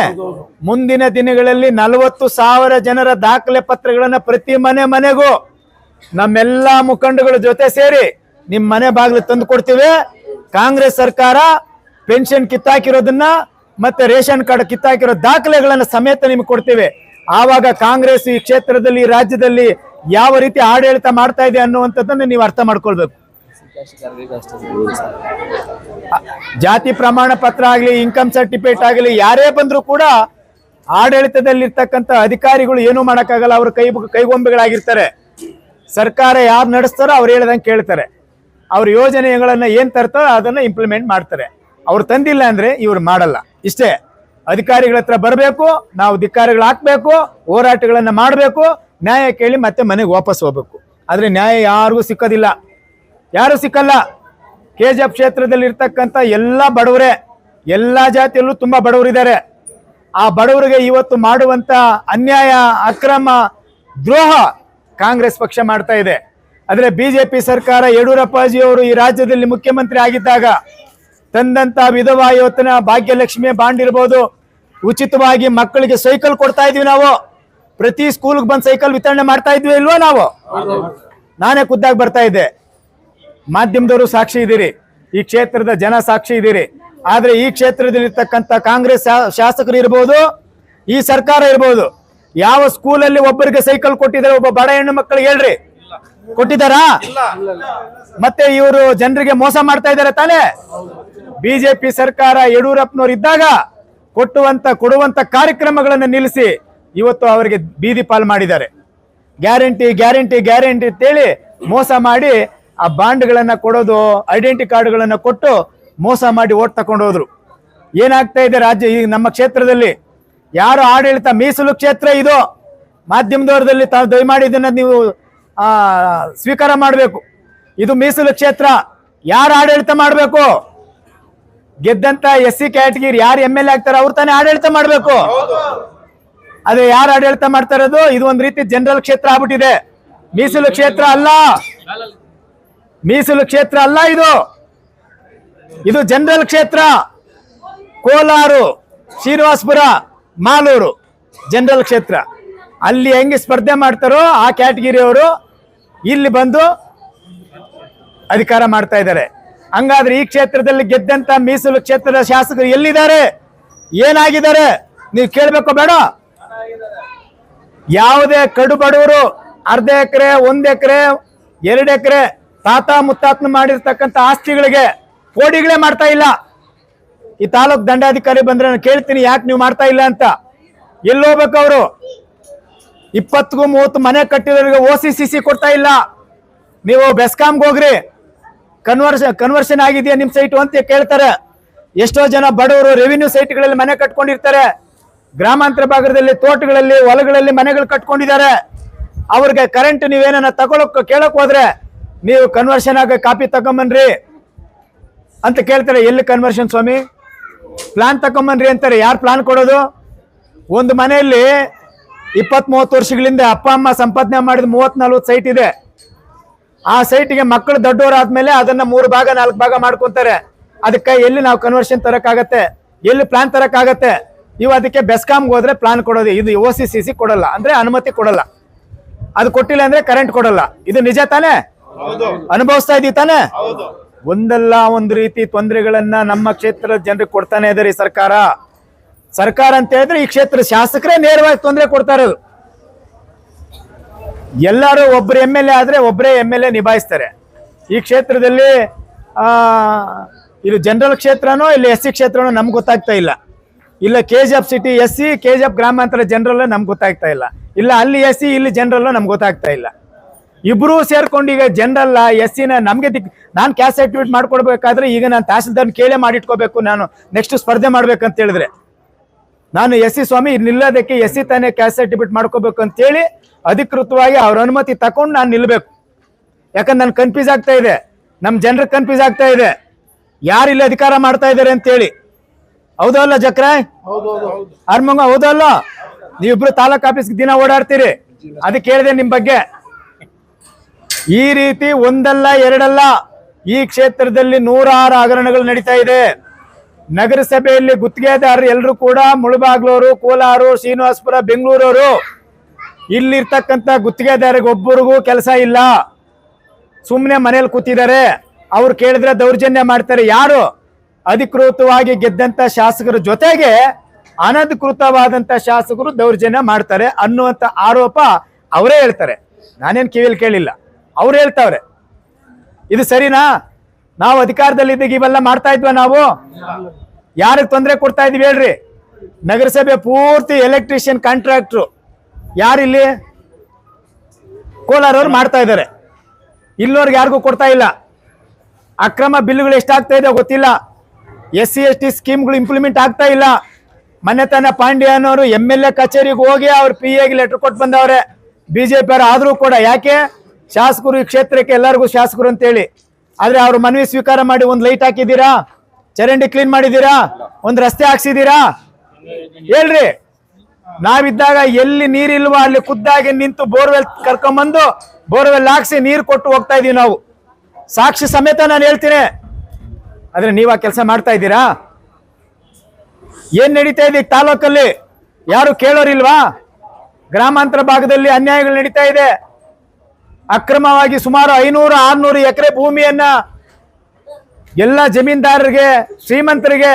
[SPEAKER 1] ಮುಂದಿನ ದಿನಗಳಲ್ಲಿ 40,000 ಜನರ ದಾಖಲೆ ಪತ್ರಗಳನ್ನ ಪ್ರತಿ ಮನೆಗೂ ನಮ್ಮೆಲ್ಲ ಮುಖಂಡಗಳ ಜೊತೆ ಸೇರಿ ನಿಮ್ ಮನೆ ಬಾಗಿಲು ತಂದು ಕೊಡ್ತೀವಿ. ಕಾಂಗ್ರೆಸ್ ಸರ್ಕಾರ ಪೆನ್ಷನ್ ಕಿತ್ತಾಕಿರೋದನ್ನ ಮತ್ತೆ ರೇಷನ್ ಕಾರ್ಡ್ ಕಿತ್ತಾಕಿರೋ ದಾಖಲೆಗಳನ್ನ ಸಮೇತ ನಿಮ್ಗೆ ಕೊಡ್ತೀವಿ. ಆವಾಗ ಕಾಂಗ್ರೆಸ್ ಈ ಕ್ಷೇತ್ರದಲ್ಲಿ, ರಾಜ್ಯದಲ್ಲಿ ಯಾವ ರೀತಿ ಆಡಳಿತ ಮಾಡ್ತಾ ಇದೆ ಅನ್ನುವಂಥದ್ದನ್ನು ನೀವು ಅರ್ಥ ಮಾಡ್ಕೊಳ್ಬೇಕು. ಜಾತಿ ಪ್ರಮಾಣ ಪತ್ರ ಆಗಲಿ, ಇನ್ಕಮ್ ಸರ್ಟಿಫಿಕೇಟ್ ಆಗಲಿ, ಯಾರೇ ಬಂದರೂ ಕೂಡ ಆಡಳಿತದಲ್ಲಿರ್ತಕ್ಕಂಥ ಅಧಿಕಾರಿಗಳು ಏನೂ ಮಾಡೋಕ್ಕಾಗಲ್ಲ. ಅವರು ಕೈಗೊಂಬೆಗಳಾಗಿರ್ತಾರೆ. ಸರ್ಕಾರ ಯಾರು ನಡೆಸ್ತಾರೋ ಅವ್ರು ಹೇಳ್ದಂಗೆ ಕೇಳ್ತಾರೆ. ಅವ್ರ ಯೋಜನೆಗಳನ್ನ ಏನ್ ತರ್ತಾರೋ ಅದನ್ನ ಇಂಪ್ಲಿಮೆಂಟ್ ಮಾಡ್ತಾರೆ. ಅವ್ರು ತಂದಿಲ್ಲ ಅಂದ್ರೆ ಇವ್ರು ಮಾಡಲ್ಲ. ಇಷ್ಟೇ. ಅಧಿಕಾರಿಗಳ ಹತ್ರ ಬರಬೇಕು, ನಾವು ಧಿಕ್ಕಾರಗಳು ಹಾಕ್ಬೇಕು, ಹೋರಾಟಗಳನ್ನ ಮಾಡಬೇಕು, ನ್ಯಾಯ ಕೇಳಿ ಮತ್ತೆ ಮನೆಗೆ ವಾಪಸ್ ಹೋಗ್ಬೇಕು. ಆದ್ರೆ ನ್ಯಾಯ ಯಾರಿಗೂ ಸಿಕ್ಕೋದಿಲ್ಲ, ಯಾರು ಸಿಕ್ಕಲ್ಲ. KGF ಕ್ಷೇತ್ರದಲ್ಲಿ ಇರ್ತಕ್ಕಂಥ ಎಲ್ಲ ಬಡವರೇ, ಎಲ್ಲ ಜಾತಿಯಲ್ಲೂ ತುಂಬಾ ಬಡವರಿದ್ದಾರೆ. ಆ ಬಡವರಿಗೆ ಇವತ್ತು ಮಾಡುವಂತ ಅನ್ಯಾಯ, ಅಕ್ರಮ, ದ್ರೋಹ ಕಾಂಗ್ರೆಸ್ ಪಕ್ಷ ಮಾಡ್ತಾ ಇದೆ. ಆದರೆ ಬಿಜೆಪಿ ಸರ್ಕಾರ ಯಡಿಯೂರಪ್ಪಾಜಿಯವರು ಈ ರಾಜ್ಯದಲ್ಲಿ ಮುಖ್ಯಮಂತ್ರಿ ಆಗಿದ್ದಾಗ ತಂದಂತ ವಿಧವಾ ಯೋಜನ ಭಾಗ್ಯಲಕ್ಷ್ಮಿ ಬಾಂಡ್ ಇರ್ಬೋದು, ಉಚಿತವಾಗಿ ಮಕ್ಕಳಿಗೆ ಸೈಕಲ್ ಕೊಡ್ತಾ ಇದ್ವಿ. ನಾವು ಪ್ರತಿ ಸ್ಕೂಲ್ಗೆ ಬಂದು ಸೈಕಲ್ ವಿತರಣೆ ಮಾಡ್ತಾ ಇದ್ವಿ ಇಲ್ವಾ? ನಾವು ನಾನೇ ಖುದ್ದಾಗಿ ಬರ್ತಾ ಇದ್ದೆ. ಮಾಧ್ಯಮದವರು ಸಾಕ್ಷಿ ಇದ್ದೀರಿ, ಈ ಕ್ಷೇತ್ರದ ಜನ ಸಾಕ್ಷಿ ಇದ್ದೀರಿ. ಆದ್ರೆ ಈ ಕ್ಷೇತ್ರದಲ್ಲಿರ್ತಕ್ಕಂಥ ಕಾಂಗ್ರೆಸ್ ಶಾಸಕರು ಇರ್ಬೋದು, ಈ ಸರ್ಕಾರ ಇರ್ಬೋದು, ಯಾವ ಸ್ಕೂಲಲ್ಲಿ ಒಬ್ಬರಿಗೆ ಸೈಕಲ್ ಕೊಟ್ಟಿದ್ದಾರೆ? ಒಬ್ಬ ಬಡ ಹೆಣ್ಣು ಮಕ್ಕಳಿಗೆ ಹೇಳ್ರಿ, ಕೊಟ್ಟಿದ್ದಾರಾ? ಮತ್ತೆ ಇವರು ಜನರಿಗೆ ಮೋಸ ಮಾಡ್ತಾ ಇದ್ದಾರೆ ತಾನೇ. ಬಿಜೆಪಿ ಸರ್ಕಾರ ಯಡಿಯೂರಪ್ಪನವ್ರು ಇದ್ದಾಗ ಕೊಡುವಂತ ಕಾರ್ಯಕ್ರಮಗಳನ್ನು ನಿಲ್ಲಿಸಿ ಇವತ್ತು ಅವರಿಗೆ ಬೀದಿ ಪಾಲ್ ಮಾಡಿದ್ದಾರೆ. ಗ್ಯಾರಂಟಿ ಗ್ಯಾರಂಟಿ ಗ್ಯಾರಂಟಿ ಅಂತೇಳಿ ಮೋಸ ಮಾಡಿ ಆ ಬಾಂಡ್ಗಳನ್ನ ಕೊಡೋದು, ಐಡೆಂಟಿ ಕಾರ್ಡ್ಗಳನ್ನ ಕೊಟ್ಟು ಮೋಸ ಮಾಡಿ ಓಟ್ ತಕೊಂಡು ಹೋದ್ರು. ಏನಾಗ್ತಾ ಇದೆ ರಾಜ್ಯ ಈ ನಮ್ಮ ಕ್ಷೇತ್ರದಲ್ಲಿ? ಯಾರು ಆಡಳಿತ ಮೀಸಲು ಕ್ಷೇತ್ರ ಇದು. ಮಾಧ್ಯಮದವರದಲ್ಲಿ ತಾವು ದಯಮಾಡಿ ಇದನ್ನ ನೀವು ಸ್ವೀಕಾರ ಮಾಡಬೇಕು. ಇದು ಮೀಸಲು ಕ್ಷೇತ್ರ. ಯಾರು ಆಡಳಿತ ಮಾಡಬೇಕು? ಗೆದ್ದಂತ SC ಕ್ಯಾಟಗಿರಿ ಯಾರು MLA ಆಗ್ತಾರೆ ಅವ್ರು ತಾನೇ ಆಡಳಿತ ಮಾಡಬೇಕು. ಅದೇ ಯಾರು ಆಡಳಿತ ಮಾಡ್ತಾ ಇರೋದು? ಇದು ಒಂದ್ ರೀತಿ ಜನರಲ್ ಕ್ಷೇತ್ರ ಆಗ್ಬಿಟ್ಟಿದೆ, ಮೀಸಲು ಕ್ಷೇತ್ರ ಅಲ್ಲ. ಮೀಸಲು ಕ್ಷೇತ್ರ ಅಲ್ಲ ಇದು ಜನರಲ್ ಕ್ಷೇತ್ರ. ಕೋಲಾರು, ಶ್ರೀನಿವಾಸಪುರ, ಮಾಲೂರು ಜನರಲ್ ಕ್ಷೇತ್ರ. ಅಲ್ಲಿ ಹೆಂಗೆ ಸ್ಪರ್ಧೆ ಮಾಡ್ತಾರೋ ಆ ಕ್ಯಾಟಗಿರಿಯವರು ಇಲ್ಲಿ ಬಂದು ಅಧಿಕಾರ ಮಾಡ್ತಾ ಇದ್ದಾರೆ. ಹಂಗಾದ್ರೆ ಈ ಕ್ಷೇತ್ರದಲ್ಲಿ ಗೆದ್ದಂತ ಮೀಸಲು ಕ್ಷೇತ್ರದ ಶಾಸಕರು ಎಲ್ಲಿದ್ದಾರೆ, ಏನಾಗಿದ್ದಾರೆ ನೀವು ಕೇಳಬೇಕು ಬೇಡ? ಯಾವುದೇ ಕಡು ಬಡವರು ಅರ್ಧ ಎಕರೆ, 1 ಎಕರೆ, 2 ಎಕರೆ ತಾತ ಮುತ್ತಾತ್ನ ಮಾಡಿರ್ತಕ್ಕಂಥ ಆಸ್ತಿಗಳಿಗೆ ಕೋಡಿಗಳೇ ಮಾಡ್ತಾ ಇಲ್ಲ. ಈ ತಾಲೂಕ್ ದಂಡಾಧಿಕಾರಿ ಬಂದ್ರೆ ನಾನು ಕೇಳ್ತೀನಿ, ಯಾಕೆ ನೀವು ಮಾಡ್ತಾ ಇಲ್ಲ ಅಂತ. ಎಲ್ಲಿ ಹೋಗ್ಬೇಕು ಅವರು? 20-30 ಮನೆ ಕಟ್ಟಿದವರಿಗೆ OCCC ಕೊಡ್ತಾ ಇಲ್ಲ. ನೀವು ಬೆಸ್ಕಾಂಗೆ ಹೋಗ್ರಿ, ಕನ್ವರ್ಷನ್ ಆಗಿದೆಯಾ ನಿಮ್ ಸೈಟು ಅಂತ ಕೇಳ್ತಾರೆ. ಎಷ್ಟೋ ಜನ ಬಡವರು ರೆವಿನ್ಯೂ ಸೈಟ್ಗಳಲ್ಲಿ ಮನೆ ಕಟ್ಕೊಂಡಿರ್ತಾರೆ. ಗ್ರಾಮಾಂತರ ಭಾಗದಲ್ಲಿ ತೋಟಗಳಲ್ಲಿ ಹೊಲಗಳಲ್ಲಿ ಮನೆಗಳು ಕಟ್ಕೊಂಡಿದ್ದಾರೆ. ಅವ್ರಿಗೆ ಕರೆಂಟ್ ನೀವೇನ ಕೇಳಕ್ ಹೋದ್ರೆ ನೀವು ಕನ್ವರ್ಷನ್ ಆಗ ಕಾಪಿ ತಗೊಂಬನ್ರಿ ಅಂತ ಕೇಳ್ತಾರೆ. ಎಲ್ಲಿ ಕನ್ವರ್ಷನ್ ಸ್ವಾಮಿ? ಪ್ಲಾನ್ ತಗೊಂಬನ್ರಿ ಅಂತಾರೆ. ಯಾರು ಪ್ಲಾನ್ ಕೊಡೋದು? ಒಂದು ಮನೆಯಲ್ಲಿ 20-30 ವರ್ಷಗಳಿಂದ ಅಪ್ಪ ಅಮ್ಮ ಸಂಪಾದನೆ ಮಾಡಿದ 30-40 ಸೈಟ್ ಇದೆ. ಆ ಸೈಟ್ಗೆ ಮಕ್ಕಳು ದೊಡ್ಡವರಾದ್ಮೇಲೆ ಅದನ್ನ 3 ಭಾಗ 4 ಭಾಗ ಮಾಡ್ಕೊಂತಾರೆ. ಅದಕ್ಕೆ ಎಲ್ಲಿ ನಾವು ಕನ್ವರ್ಷನ್ ತರಕಾಗತ್ತೆ? ಎಲ್ಲಿ ಪ್ಲಾನ್ ತರಕಾಗತ್ತೆ? ಇವು ಅದಕ್ಕೆ ಬೆಸ್ಕಾಂಗೆ ಹೋದ್ರೆ ಪ್ಲಾನ್ ಕೊಡೋದು. ಇದು OCCC ಕೊಡಲ್ಲ, ಅಂದ್ರೆ ಅನುಮತಿ ಕೊಡಲ್ಲ. ಅದು ಕೊಟ್ಟಿಲ್ಲ ಅಂದ್ರೆ ಕರೆಂಟ್ ಕೊಡಲ್ಲ. ಇದು ನಿಜ ತಾನೇ? ಅನುಭವಿಸ್ತಾ ಇದೀವಿ ತಾನೇ? ಒಂದಲ್ಲ ಒಂದು ರೀತಿ ತೊಂದರೆಗಳನ್ನ ನಮ್ಮ ಕ್ಷೇತ್ರದ ಜನರಿಗೆ ಕೊಡ್ತಾನೆ ಇದ್ದಾರೆ ಈ ಸರ್ಕಾರ. ಸರ್ಕಾರ ಅಂತ ಹೇಳಿದ್ರೆ ಈ ಕ್ಷೇತ್ರ ಶಾಸಕರೇ ನೇರವಾಗಿ ತೊಂದರೆ ಕೊಡ್ತಾ ಇರೋದು. ಎಲ್ಲರೂ ಒಬ್ರು MLA ಆದ್ರೆ ಒಬ್ಬರೇ MLA ನಿಭಾಯಿಸ್ತಾರೆ. ಈ ಕ್ಷೇತ್ರದಲ್ಲಿ ಇದು ಜನರಲ್ ಕ್ಷೇತ್ರನೋ ಇಲ್ಲಿ SC ಕ್ಷೇತ್ರನೋ ನಮ್ಗೆ ಗೊತ್ತಾಗ್ತಾ ಇಲ್ಲ. ಇಲ್ಲ KGF ಸಿಟಿ SC, KGF ಗ್ರಾಮಾಂತರ ಜನರಲ್ ನಮ್ಗೆ ಗೊತ್ತಾಗ್ತಾ ಇಲ್ಲ. ಇಲ್ಲ ಅಲ್ಲಿ SC, ಇಲ್ಲಿ ಜನರಲ್ ನಮ್ಗೆ ಗೊತ್ತಾಗ್ತಾ ಇಲ್ಲ. ಇಬ್ರು ಸೇರ್ಕೊಂಡು ಈಗ ಜನರಲ್ SC-ನ ನಮ್ಗೆ ನಾನು ಕ್ಯಾಸ್ಟ್ ಸರ್ಟಿಫಿಕೇಟ್ ಮಾಡ್ಕೊಡ್ಬೇಕಾದ್ರೆ ಈಗ ನಾನು ತಹಸೀಲ್ದಾರ್ ಕೇಳೇ ಮಾಡಿಟ್ಕೋಬೇಕು. ನಾನು ನೆಕ್ಸ್ಟ್ ಸ್ಪರ್ಧೆ ಮಾಡ್ಬೇಕಂತ ಹೇಳಿದ್ರೆ ನಾನು SC ಸ್ವಾಮಿ ಇಲ್ಲಿ ನಿಲ್ಲೋದಕ್ಕೆ SC ತಾನೇ ಕ್ಯಾಸ್ಟ್ ಸರ್ಟಿಫಿಕೇಟ್ ಮಾಡ್ಕೋಬೇಕು ಅಂತೇಳಿ ಅಧಿಕೃತವಾಗಿ ಅವ್ರ ಅನುಮತಿ ತಕೊಂಡು ನಾನು ನಿಲ್ಬೇಕು. ಯಾಕಂದ್ರೆ ನನ್ ಕನ್ಫ್ಯೂಸ್ ಆಗ್ತಾ ಇದೆ, ನಮ್ ಜನರಿಗೆ ಕನ್ಫ್ಯೂಸ್ ಆಗ್ತಾ ಇದೆ, ಯಾರು ಇಲ್ಲಿ ಅಧಿಕಾರ ಮಾಡ್ತಾ ಇದ್ದಾರೆ ಅಂತೇಳಿ. ಹೌದಲ್ಲ ಜಕ್ರ? ಅರ್ಮಂಗ ಹೌದಲ್ಲ? ನೀವಿಬ್ರು ತಾಲೂಕ್ ಆಫೀಸ್ಗೆ ದಿನ ಓಡಾಡ್ತೀರಿ, ಅದಕ್ಕೆ ಹೇಳಿದೆ ನಿಮ್ ಬಗ್ಗೆ. ಈ ರೀತಿ ಒಂದಲ್ಲ ಎರಡಲ್ಲ ಈ ಕ್ಷೇತ್ರದಲ್ಲಿ 106 ಹಗರಣಗಳು ನಡೀತಾ ಇದೆ. ನಗರಸಭೆಯಲ್ಲಿ ಗುತ್ತಿಗೆದಾರರು ಎಲ್ಲರೂ ಕೂಡ ಮುಳಬಾಗ್ಲೂರು, ಕೋಲಾರು, ಶ್ರೀನಿವಾಸಪುರ, ಬೆಂಗಳೂರವರು. ಇಲ್ಲಿರ್ತಕ್ಕಂಥ ಗುತ್ತಿಗೆದಾರಿಗೆ ಒಬ್ಬರಿಗೂ ಕೆಲಸ ಇಲ್ಲ, ಸುಮ್ಮನೆ ಮನೇಲಿ ಕೂತಿದ್ದಾರೆ. ಅವ್ರು ಕೇಳಿದ್ರೆ ದೌರ್ಜನ್ಯ ಮಾಡ್ತಾರೆ. ಯಾರು? ಅಧಿಕೃತವಾಗಿ ಗೆದ್ದಂತ ಶಾಸಕರ ಜೊತೆಗೆ ಅನಧಿಕೃತವಾದಂತ ಶಾಸಕರು ದೌರ್ಜನ್ಯ ಮಾಡ್ತಾರೆ ಅನ್ನುವಂತ ಆರೋಪ ಅವರೇ ಹೇಳ್ತಾರೆ. ನಾನೇನ್ ಕಿವಿಯಲ್ಲಿ ಕೇಳಿಲ್ಲ, ಅವ್ರು ಹೇಳ್ತಾವ್ರೆ. ಇದು ಸರಿನಾ? ನಾವು ಅಧಿಕಾರದಲ್ಲಿದ್ದಾಗ ಇವೆಲ್ಲ ಮಾಡ್ತಾ ಇದ್ವಾ? ನಾವು ಯಾರಿಗೆ ತೊಂದರೆ ಕೊಡ್ತಾ ಇದೀವಿ ಹೇಳ್ರಿ? ನಗರಸಭೆ ಪೂರ್ತಿ ಎಲೆಕ್ಟ್ರಿಷಿಯನ್ ಕಾಂಟ್ರಾಕ್ಟ್ರು ಯಾರಿಲ್ಲಿ? ಕೋಲಾರವ್ರು ಮಾಡ್ತಾ ಇದ್ದಾರೆ. ಇಲ್ಲೋರ್ಗೆ ಯಾರಿಗೂ ಕೊಡ್ತಾ ಇಲ್ಲ. ಅಕ್ರಮ ಬಿಲ್ಗಳು ಎಷ್ಟಾಗ್ತಾ ಇದೆ ಗೊತ್ತಿಲ್ಲ. SC ST ಸ್ಕೀಮ್ಗಳು ಇಂಪ್ಲಿಮೆಂಟ್ ಆಗ್ತಾ ಇಲ್ಲ. ಮನೆತನ ಪಾಂಡ್ಯನವರು MLA ಕಚೇರಿಗೆ ಹೋಗಿ ಅವ್ರ PA ಲೆಟರ್ ಕೊಟ್ಟು ಬಂದವ್ರೆ. BJP ಆದ್ರೂ ಕೂಡ ಯಾಕೆ? ಶಾಸಕರು ಈ ಕ್ಷೇತ್ರಕ್ಕೆ ಎಲ್ಲರಿಗೂ ಶಾಸಕರು ಅಂತೇಳಿ. ಆದ್ರೆ ಅವ್ರ ಮನವಿ ಸ್ವೀಕಾರ ಮಾಡಿ ಒಂದು ಲೈಟ್ ಹಾಕಿದ್ದೀರಾ? ಚರಂಡಿ ಕ್ಲೀನ್ ಮಾಡಿದ್ದೀರಾ? ಒಂದು ರಸ್ತೆ ಹಾಕ್ಸಿದ್ದೀರಾ? ಹೇಳ್ರಿ. ನಾವಿದ್ದಾಗ ಎಲ್ಲಿ ನೀರಿಲ್ವೋ ಅಲ್ಲಿ ಖುದ್ದಾಗಿ ನಿಂತು ಬೋರ್ವೆಲ್ ಕರ್ಕೊಂಬಂದು ಬೋರ್ವೆಲ್ ಹಾಕ್ಸಿ ನೀರು ಕೊಟ್ಟು ಹೋಗ್ತಾ ಇದೀವಿ ನಾವು. ಸಾಕ್ಷಿ ಸಮೇತ ನಾನು ಹೇಳ್ತೀನಿ. ಆದ್ರೆ ನೀವ್ ಆ ಕೆಲಸ ಮಾಡ್ತಾ ಇದ್ದೀರಾ? ಏನ್ ನಡೀತಾ ಇದೆ ತಾಲೂಕಲ್ಲಿ? ಯಾರು ಕೇಳೋರಿಲ್ವಾ? ಗ್ರಾಮಾಂತರ ಭಾಗದಲ್ಲಿ ಅನ್ಯಾಯಗಳು ನಡೀತಾ ಇದೆ. ಅಕ್ರಮವಾಗಿ ಸುಮಾರು 500-600 ಎಕರೆ ಭೂಮಿಯನ್ನ ಎಲ್ಲ ಜಮೀನ್ದಾರರಿಗೆ, ಶ್ರೀಮಂತರಿಗೆ,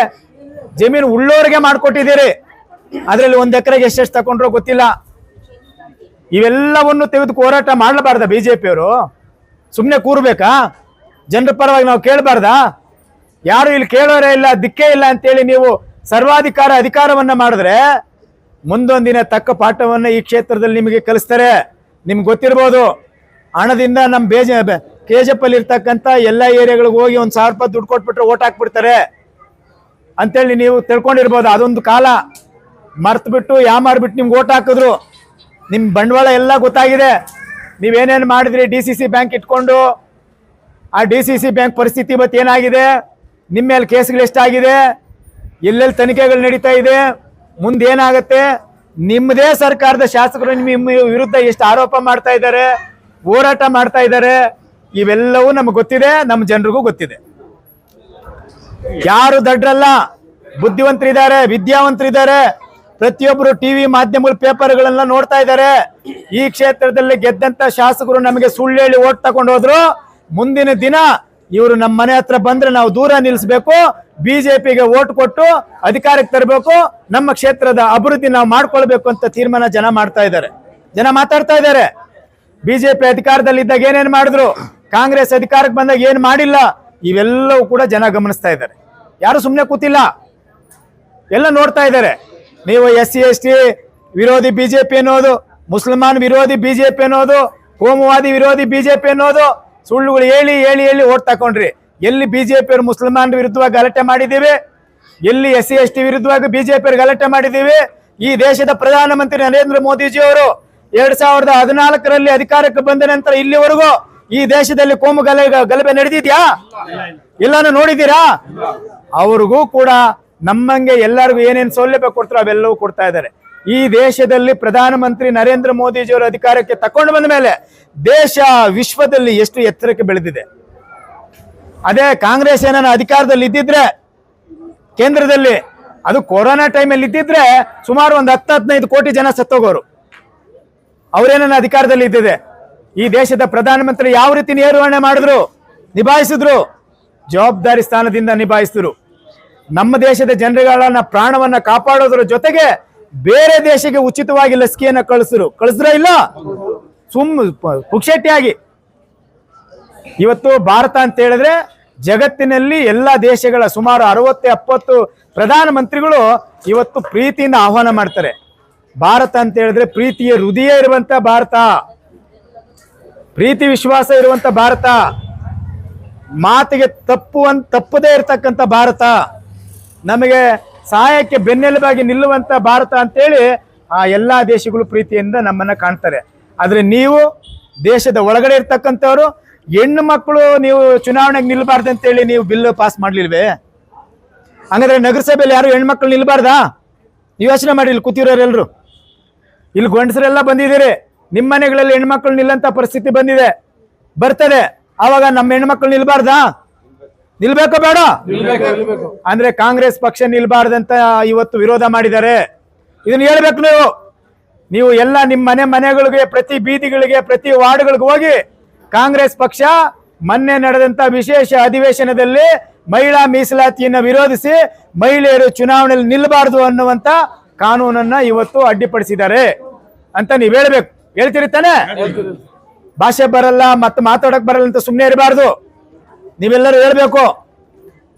[SPEAKER 1] ಜಮೀನು ಉಳ್ಳೋರಿಗೆ ಮಾಡ್ಕೊಟ್ಟಿದ್ದೀರಿ. ಅದರಲ್ಲಿ 1 ಎಕರೆಗೆ ಎಷ್ಟೆಷ್ಟು ತಗೊಂಡ್ರೋ ಗೊತ್ತಿಲ್ಲ. ಇವೆಲ್ಲವನ್ನು ತೆಗೆದು ಹೋರಾಟ ಮಾಡಬಾರ್ದ ಬಿಜೆಪಿಯವರು? ಸುಮ್ಮನೆ ಕೂರ್ಬೇಕಾ? ಜನರ ಪರವಾಗಿ ನಾವು ಕೇಳಬಾರ್ದಾ? ಯಾರು ಇಲ್ಲಿ ಕೇಳೋರೇ ಇಲ್ಲ, ದಿಕ್ಕೇ ಇಲ್ಲ ಅಂತೇಳಿ ನೀವು ಅಧಿಕಾರವನ್ನ ಮಾಡಿದ್ರೆ ಮುಂದೊಂದಿನ ತಕ್ಕ ಪಾಠವನ್ನ ಈ ಕ್ಷೇತ್ರದಲ್ಲಿ ನಿಮಗೆ ಕಲಿಸ್ತಾರೆ. ನಿಮ್ಗೆ ಗೊತ್ತಿರ್ಬೋದು, ಹಣದಿಂದ ನಮ್ಮ KJP ಅಲ್ಲಿ ಇರ್ತಕ್ಕಂಥ ಎಲ್ಲ ಏರಿಯಾಗಳಿಗೆ ಹೋಗಿ 1,000 ರೂಪಾಯಿ ದುಡ್ಡು ಕೊಟ್ಬಿಟ್ರೆ ಓಟ್ ಹಾಕ್ಬಿಡ್ತಾರೆ ಅಂತೇಳಿ ನೀವು ತಿಳ್ಕೊಂಡಿರ್ಬೋದು. ಅದೊಂದು ಕಾಲ ಮರ್ತು ಬಿಟ್ಟು ಮಾಡ್ಬಿಟ್ಟು ನಿಮ್ಗೆ ಓಟ್ ಹಾಕಿದ್ರು. ನಿಮ್ಮ ಬಂಡವಾಳ ಎಲ್ಲ ಗೊತ್ತಾಗಿದೆ. ನೀವೇನೇನು ಮಾಡಿದ್ರಿ DCC ಬ್ಯಾಂಕ್ ಇಟ್ಕೊಂಡು. ಆ DCC ಬ್ಯಾಂಕ್ ಪರಿಸ್ಥಿತಿ ಇವತ್ತು ಏನಾಗಿದೆ? ನಿಮ್ಮ ಮೇಲೆ ಕೇಸ್ಗಳು ಎಷ್ಟಾಗಿದೆ? ಎಲ್ಲೆಲ್ಲಿ ತನಿಖೆಗಳು ನಡೀತಾ ಇದೆ? ಮುಂದೇನಾಗತ್ತೆ? ನಿಮ್ಮದೇ ಸರ್ಕಾರದ ಶಾಸಕರು ನಿಮ್ಮ ವಿರುದ್ಧ ಎಷ್ಟು ಆರೋಪ ಮಾಡ್ತಾ ಇದ್ದಾರೆ, ಹೋರಾಟ ಮಾಡ್ತಾ ಇದ್ದಾರೆ, ಇವೆಲ್ಲವೂ ನಮಗೆ ಗೊತ್ತಿದೆ, ನಮ್ಮ ಜನರಿಗೂ ಗೊತ್ತಿದೆ. ಯಾರು ದಡ್ರಲ್ಲ, ಬುದ್ಧಿವಂತರಿದ್ದಾರೆ, ವಿದ್ಯಾವಂತರಿದ್ದಾರೆ. ಪ್ರತಿಯೊಬ್ಬರು ಟಿವಿ ಮಾಧ್ಯಮಗಳು, ಪೇಪರ್ಗಳೆಲ್ಲ ನೋಡ್ತಾ ಇದ್ದಾರೆ. ಈ ಕ್ಷೇತ್ರದಲ್ಲಿ ಗೆದ್ದಂತ ಶಾಸಕರು ನಮಗೆ ಸುಳ್ಳು ಹೇಳಿ ಓಟ್ ತಗೊಂಡು ಹೋದ್ರು. ಮುಂದಿನ ದಿನ ಇವರು ನಮ್ಮ ಮನೆ ಹತ್ರ ಬಂದ್ರೆ ನಾವು ದೂರ ನಿಲ್ಲಿಸಬೇಕು, ಬಿಜೆಪಿಗೆ ಓಟ್ ಕೊಟ್ಟು ಅಧಿಕಾರಕ್ಕೆ ತರಬೇಕು, ನಮ್ಮ ಕ್ಷೇತ್ರದ ಅಭಿವೃದ್ಧಿ ನಾವು ಮಾಡ್ಕೊಳ್ಬೇಕು ಅಂತ ತೀರ್ಮಾನ ಜನ ಮಾಡ್ತಾ ಇದ್ದಾರೆ. ಜನ ಮಾತಾಡ್ತಾ ಇದ್ದಾರೆ. ಬಿಜೆಪಿ ಅಧಿಕಾರದಲ್ಲಿ ಇದ್ದಾಗ ಏನೇನು ಮಾಡಿದ್ರು, ಕಾಂಗ್ರೆಸ್ ಅಧಿಕಾರಕ್ಕೆ ಬಂದಾಗ ಏನು ಮಾಡಿಲ್ಲ, ಇವೆಲ್ಲವೂ ಕೂಡ ಜನ ಗಮನಿಸ್ತಾ ಇದ್ದಾರೆ. ಯಾರು ಸುಮ್ಮನೆ ಕೂತಿಲ್ಲ, ಎಲ್ಲ ನೋಡ್ತಾ ಇದ್ದಾರೆ. ನೀವು SC ST ವಿರೋಧಿ ಬಿಜೆಪಿ ಅನ್ನೋದು, ಮುಸಲ್ಮಾನ್ ವಿರೋಧಿ ಬಿಜೆಪಿ ಅನ್ನೋದು, ಕೋಮುವಾದಿ ವಿರೋಧಿ ಬಿಜೆಪಿ ಅನ್ನೋದು ಸುಳ್ಳುಗಳು ಹೇಳಿ ಹೇಳಿ ಹೇಳಿ ಓಟ್ ತಕೊಂಡ್ರಿ. ಎಲ್ಲಿ ಬಿಜೆಪಿಯವರು ಮುಸಲ್ಮಾನ್ ವಿರುದ್ಧವಾಗಿ ಗಲಾಟೆ ಮಾಡಿದ್ದೀವಿ? ಎಲ್ಲಿ SC ST ವಿರುದ್ಧವಾಗಿ ಬಿಜೆಪಿಯವರು ಗಲಾಟೆ ಮಾಡಿದ್ದೀವಿ? ಈ ದೇಶದ ಪ್ರಧಾನಮಂತ್ರಿ ನರೇಂದ್ರ ಮೋದಿಜಿ ಅವರು 2014ರಲ್ಲಿ ಅಧಿಕಾರಕ್ಕೆ ಬಂದ ನಂತರ ಇಲ್ಲಿವರೆಗೂ ಈ ದೇಶದಲ್ಲಿ ಕೋಮು ಗಲಭೆ ನಡೆದಿದ್ಯಾ? ಎಲ್ಲಾನು ನೋಡಿದ್ದೀರಾ? ಅವ್ರಿಗೂ ಕೂಡ ನಮ್ಮಂಗೆ ಎಲ್ಲರಿಗೂ ಏನೇನು ಸೌಲಭ್ಯ ಕೊಡ್ತಾರೋ ಅವೆಲ್ಲವೂ ಕೊಡ್ತಾ ಇದ್ದಾರೆ. ಈ ದೇಶದಲ್ಲಿ ಪ್ರಧಾನಮಂತ್ರಿ ನರೇಂದ್ರ ಮೋದಿಜಿಯವರು ಅಧಿಕಾರಕ್ಕೆ ತಕೊಂಡು ಬಂದ ಮೇಲೆ ದೇಶ ವಿಶ್ವದಲ್ಲಿ ಎಷ್ಟು ಎತ್ತರಕ್ಕೆ ಬೆಳೆದಿದೆ. ಅದೇ ಕಾಂಗ್ರೆಸ್ ಏನಾನ ಅಧಿಕಾರದಲ್ಲಿ ಇದ್ದಿದ್ರೆ ಕೇಂದ್ರದಲ್ಲಿ, ಅದು ಕೊರೋನಾ ಟೈಮಲ್ಲಿ ಇದ್ದಿದ್ರೆ ಸುಮಾರು ಒಂದು 10-15 ಕೋಟಿ ಜನ ಸತ್ತೋಗೋರು. ಅವರೇನ ಅಧಿಕಾರದಲ್ಲಿ ಇದ್ದಿದೆ. ಈ ದೇಶದ ಪ್ರಧಾನಮಂತ್ರಿ ಯಾವ ರೀತಿ ನಿರ್ವಹಣೆ ಮಾಡಿದ್ರು, ನಿಭಾಯಿಸಿದ್ರು? ಜವಾಬ್ದಾರಿ ಸ್ಥಾನದಿಂದ ನಿಭಾಯಿಸಿದ್ರು. ನಮ್ಮ ದೇಶದ ಜನರುಗಳನ್ನ ಪ್ರಾಣವನ್ನ ಕಾಪಾಡೋದ್ರ ಜೊತೆಗೆ ಬೇರೆ ದೇಶಕ್ಕೆ ಉಚಿತವಾಗಿ ಲಸಿಕೆಯನ್ನ ಕಳಿಸ್ರ ಇಲ್ಲ? ಪುಕ್ಷೆಟ್ಟಿಯಾಗಿ. ಇವತ್ತು ಭಾರತ ಅಂತ ಹೇಳಿದ್ರೆ ಜಗತ್ತಿನಲ್ಲಿ ಎಲ್ಲ ದೇಶಗಳ ಸುಮಾರು 60-70 ಪ್ರಧಾನಮಂತ್ರಿಗಳು ಇವತ್ತು ಪ್ರೀತಿಯಿಂದ ಆಹ್ವಾನ ಮಾಡ್ತಾರೆ. ಭಾರತ ಅಂತ ಹೇಳಿದ್ರೆ ಪ್ರೀತಿಯ ಹೃದಯ ಇರುವಂತ ಭಾರತ, ಪ್ರೀತಿ ವಿಶ್ವಾಸ ಇರುವಂತ ಭಾರತ, ಮಾತಿಗೆ ತಪ್ಪದೇ ಇರತಕ್ಕಂಥ ಭಾರತ, ನಮಗೆ ಸಹಾಯಕ್ಕೆ ಬೆನ್ನೆಲುಬಾಗಿ ನಿಲ್ಲುವಂತ ಭಾರತ ಅಂತೇಳಿ ಆ ಎಲ್ಲಾ ದೇಶಗಳು ಪ್ರೀತಿಯಿಂದ ನಮ್ಮನ್ನ ಕಾಣ್ತಾರೆ. ಆದ್ರೆ ನೀವು ದೇಶದ ಒಳಗಡೆ ಇರ್ತಕ್ಕಂಥವ್ರು, ಹೆಣ್ಣು ಮಕ್ಕಳು ನೀವು ಚುನಾವಣೆಗೆ ನಿಲ್ಬಾರ್ದು ಅಂತೇಳಿ ನೀವು ಬಿಲ್ ಪಾಸ್ ಮಾಡ್ಲಿಲ್ವೇ? ಹಂಗಾದ್ರೆ ನಗರಸಭೆಯಲ್ಲಿ ಯಾರು ಹೆಣ್ಮಕ್ಳು ನಿಲ್ಬಾರ್ದಾ? ನೀವು ಯೋಚನೆ ಮಾಡಿ. ಇಲ್ಲಿ ಕೂತಿರೋರೆಲ್ರು, ಇಲ್ಲಿ ಗಂಡಸರೆಲ್ಲ ಬಂದಿದ್ದೀರಿ. ನಿಮ್ಮ ಮನೆಗಳಲ್ಲಿ ಹೆಣ್ಮಕ್ಳು ನಿಲ್ಲಂತ ಪರಿಸ್ಥಿತಿ ಬಂದಿದೆ, ಬರ್ತದೆ. ಆವಾಗ ನಮ್ಮ ಹೆಣ್ಮಕ್ಳು ನಿಲ್ಬಾರ್ದಾ? ನಿಲ್ಬೇಕೋ ಬೇಡ? ಅಂದ್ರೆ ಕಾಂಗ್ರೆಸ್ ಪಕ್ಷ ನಿಲ್ಬಾರ್ದಂತ ಇವತ್ತು ವಿರೋಧ ಮಾಡಿದ್ದಾರೆ. ಇದನ್ನ ಹೇಳ್ಬೇಕು ನೀವು ಎಲ್ಲ ನಿಮ್ಮ ಮನೆಗಳಿಗೆ, ಪ್ರತಿ ಬೀದಿಗಳಿಗೆ, ಪ್ರತಿ ವಾರ್ಡ್ಗಳಿಗೆ ಹೋಗಿ ಕಾಂಗ್ರೆಸ್ ಪಕ್ಷ ಮೊನ್ನೆ ನಡೆದಂತ ವಿಶೇಷ ಅಧಿವೇಶನದಲ್ಲಿ ಮಹಿಳಾ ಮೀಸಲಾತಿಯನ್ನು ವಿರೋಧಿಸಿ ಮಹಿಳೆಯರು ಚುನಾವಣೆಯಲ್ಲಿ ನಿಲ್ಲಬಾರದು ಅನ್ನುವಂತ ಕಾನೂನನ್ನ ಇವತ್ತು ಅಡ್ಡಿಪಡಿಸಿದ್ದಾರೆ ಅಂತ ನೀವ್ ಹೇಳ್ಬೇಕು. ಹೇಳ್ತೀರಿ ತಾನೆ? ಭಾಷೆ ಬರಲ್ಲ ಮತ್ತೆ ಮಾತಾಡಕ್ ಬರಲ್ಲ ಅಂತ ಸುಮ್ಮನೆ ಇರಬಾರ್ದು. ನೀವೆಲ್ಲರೂ ಹೇಳ್ಬೇಕು.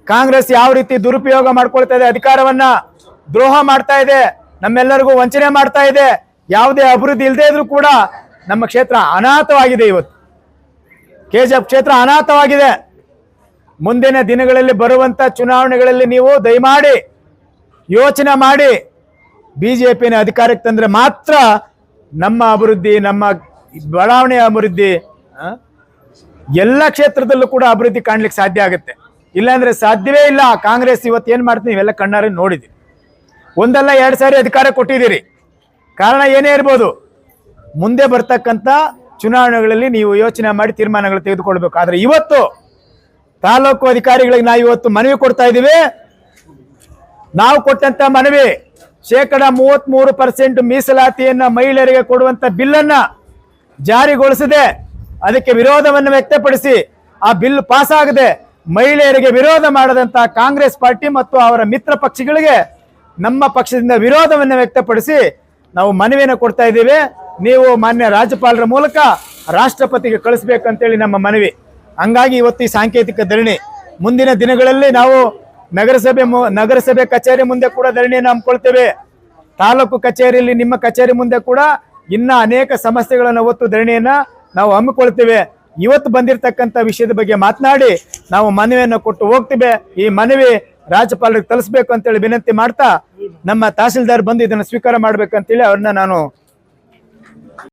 [SPEAKER 1] ಕಾಂಗ್ರೆಸ್ ಯಾವ ರೀತಿ ದುರುಪಯೋಗ ಮಾಡ್ಕೊಳ್ತಾ ಇದೆ, ಅಧಿಕಾರವನ್ನ ದ್ರೋಹ ಮಾಡ್ತಾ ಇದೆ, ನಮ್ಮೆಲ್ಲರಿಗೂ ವಂಚನೆ ಮಾಡ್ತಾ ಇದೆ. ಯಾವುದೇ ಅಭಿವೃದ್ಧಿ ಇಲ್ಲದೆ ಇದ್ರೂ ಕೂಡ ನಮ್ಮ ಕ್ಷೇತ್ರ ಅನಾಥವಾಗಿದೆ. ಇವತ್ತು KJP ಕ್ಷೇತ್ರ ಅನಾಥವಾಗಿದೆ. ಮುಂದಿನ ದಿನಗಳಲ್ಲಿ ಬರುವಂತ ಚುನಾವಣೆಗಳಲ್ಲಿ ನೀವು ದಯಮಾಡಿ ಯೋಚನೆ ಮಾಡಿ ಬಿಜೆಪಿನ ಅಧಿಕಾರಕ್ಕೆ ತಂದ್ರೆ ಮಾತ್ರ ನಮ್ಮ ಅಭಿವೃದ್ಧಿ, ನಮ್ಮ ಬಡಾವಣೆಯ ಅಭಿವೃದ್ಧಿ, ಎಲ್ಲ ಕ್ಷೇತ್ರದಲ್ಲೂ ಕೂಡ ಅಭಿವೃದ್ಧಿ ಕಾಣ್ಲಿಕ್ಕೆ ಸಾಧ್ಯ ಆಗುತ್ತೆ. ಇಲ್ಲಾಂದ್ರೆ ಸಾಧ್ಯವೇ ಇಲ್ಲ. ಕಾಂಗ್ರೆಸ್ ಇವತ್ತು ಏನ್ ಮಾಡ್ತೀನಿ ಇವೆಲ್ಲ ಕಣ್ಣಾರೆ ನೋಡಿದ್ವಿ. ಒಂದಲ್ಲ 2 ಸಾರಿ ಅಧಿಕಾರ ಕೊಟ್ಟಿದ್ದೀರಿ. ಕಾರಣ ಏನೇ ಇರ್ಬೋದು, ಮುಂದೆ ಬರ್ತಕ್ಕಂಥ ಚುನಾವಣೆಗಳಲ್ಲಿ ನೀವು ಯೋಚನೆ ಮಾಡಿ ತೀರ್ಮಾನಗಳು ತೆಗೆದುಕೊಳ್ಬೇಕು. ಆದ್ರೆ ಇವತ್ತು ತಾಲೂಕು ಅಧಿಕಾರಿಗಳಿಗೆ ನಾವು ಇವತ್ತು ಮನವಿ ಕೊಡ್ತಾ ಇದ್ದೀವಿ. ನಾವು ಕೊಟ್ಟಂತ ಮನವಿ 33% ಮೀಸಲಾತಿಯನ್ನ ಮಹಿಳೆಯರಿಗೆ ಕೊಡುವಂತ ಬಿಲ್ಲನ್ನ ಜಾರಿಗೊಳಿಸದೆ ಅದಕ್ಕೆ ವಿರೋಧವನ್ನು ವ್ಯಕ್ತಪಡಿಸಿ ಆ ಬಿಲ್ ಪಾಸ್ ಆಗದೆ ಮಹಿಳೆಯರಿಗೆ ವಿರೋಧ ಮಾಡದಂತ ಕಾಂಗ್ರೆಸ್ ಪಾರ್ಟಿ ಮತ್ತು ಅವರ ಮಿತ್ರ ಪಕ್ಷಗಳಿಗೆ ನಮ್ಮ ಪಕ್ಷದಿಂದ ವಿರೋಧವನ್ನು ವ್ಯಕ್ತಪಡಿಸಿ ನಾವು ಮನವಿಯನ್ನು ಕೊಡ್ತಾ ಇದ್ದೀವಿ. ನೀವು ಮಾನ್ಯ ರಾಜ್ಯಪಾಲರ ಮೂಲಕ ರಾಷ್ಟ್ರಪತಿಗೆ ಕಳಿಸ್ಬೇಕಂತೇಳಿ ನಮ್ಮ ಮನವಿ. ಹಂಗಾಗಿ ಇವತ್ತು ಈ ಸಾಂಕೇತಿಕ ಧರಣಿ. ಮುಂದಿನ ದಿನಗಳಲ್ಲಿ ನಾವು ನಗರಸಭೆ ಕಚೇರಿ ಮುಂದೆ ಕೂಡ ಧರಣಿಯನ್ನು ಹಮ್ಮಿಕೊಳ್ತೇವೆ. ತಾಲೂಕು ಕಚೇರಿಯಲ್ಲಿ ನಿಮ್ಮ ಕಚೇರಿ ಮುಂದೆ ಕೂಡ ಇನ್ನ ಅನೇಕ ಸಮಸ್ಯೆಗಳನ್ನು ಹೊತ್ತು ಧರಣಿಯನ್ನ ನಾವು ಹಮ್ಮಿಕೊಳ್ತೇವೆ. ಇವತ್ತು ಬಂದಿರತಕ್ಕಂಥ ವಿಷಯದ ಬಗ್ಗೆ ಮಾತನಾಡಿ ನಾವು ಮನವಿಯನ್ನು ಕೊಟ್ಟು ಹೋಗ್ತೇವೆ. ಈ ಮನವಿ ರಾಜ್ಯಪಾಲರಿಗೆ ತಲುಪಿಸಬೇಕು ಅಂತೇಳಿ ವಿನಂತಿ ಮಾಡ್ತಾ ನಮ್ಮ ತಹಸೀಲ್ದಾರ್ ಬಂದು ಇದನ್ನು ಸ್ವೀಕಾರ ಮಾಡ್ಬೇಕಂತೇಳಿ ಅವ್ರನ್ನ ನಾನು